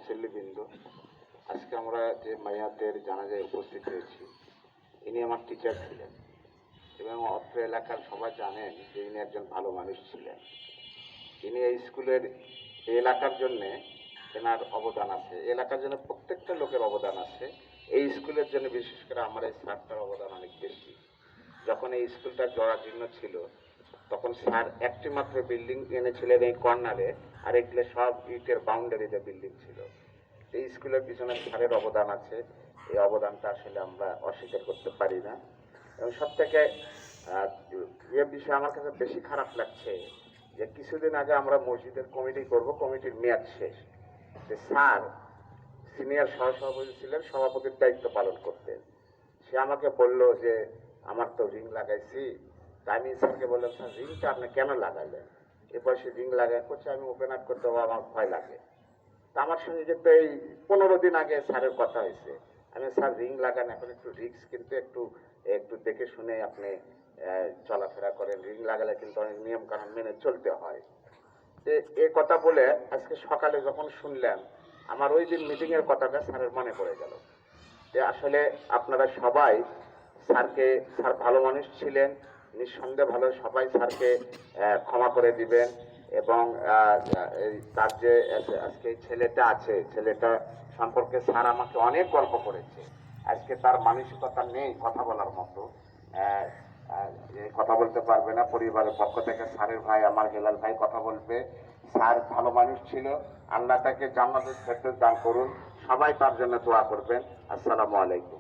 মুসল্লিবৃন্দ, আজকে আমরা যে মাইয়াতের জানাজায় উপস্থিত হয়েছি, ইনি আমার টিচার ছিলেন এবং অত্র এলাকার সবাই জানেন যে ইনি একজন ভালো মানুষ ছিলেন। ইনি এই স্কুলের এই এলাকার জন্যে এনার অবদান আছে, এলাকার জন্য প্রত্যেকটা লোকের অবদান আছে। এই স্কুলের জন্য বিশেষ করে আমার এই স্যারটার অবদান অনেক বেশি। যখন এই স্কুলটা জরাজীর্ণ ছিল তখন স্যার একটি মাত্র বিল্ডিং এনেছিলেন এই কর্নারে, আর এগুলো সব ইটের বাউন্ডারিতে বিল্ডিং ছিল। এই স্কুলের পিছনে স্যারের অবদান আছে, এই অবদানটা আসলে আমরা অস্বীকার করতে পারি না। এবং সব থেকে এ বিষয়ে আমার কাছে বেশি খারাপ লাগছে যে কিছুদিন আগে আমরা মসজিদের কমিটি করব, কমিটির মেয়াদ শেষ, যে স্যার সিনিয়র সহসভাপতি ছিলেন, সভাপতির দায়িত্ব পালন করতেন। সে আমাকে বলল যে আমার তো রিং লাগাইছি। তা আমি স্যারকে বললাম, স্যার রিংটা আপনি কেন লাগাইলেন? এরপর সে রিং লাগাই করছে, আমি ওপেন আপ করতে হবে, আমার ভয় লাগে। তা আমার সঙ্গে কিন্তু এই 15 দিন আগে স্যারের কথা হয়েছে। আমি স্যার রিং লাগান, এখন একটু রিস্ক, কিন্তু একটু একটু দেখে শুনে আপনি চলাফেরা করেন, রিং লাগালে কিন্তু অনেক নিয়ম কানুন মেনে চলতে হয়। এ কথা বলে আজকে সকালে যখন শুনলাম, আমার ওই দিন মিটিং এর কথাটা স্যারের মনে পড়ে গেল যে আসলে আপনারা সবাই স্যারকে, স্যার ভালো মানুষ ছিলেন, নিঃসন্দেহে ভালো, সবাই স্যারকে ক্ষমা করে দিবেন। এবং তার যে আজকে ছেলেটা আছে, ছেলেটা সম্পর্কে স্যার আমাকে অনেক গল্প করেছে। আজকে তার মানসিকতা নেই কথা বলার মতো, কথা বলতে পারবে না। পরিবারের পক্ষ থেকে স্যারের ভাই আমার হেলাল ভাই কথা বলবে। স্যার ভালো মানুষ ছিল, আল্লাহ তাকে জান্নাতুল ফেরদৌস দান করুন। সবাই তার জন্য দোয়া করবেন। আসসালামু আলাইকুম।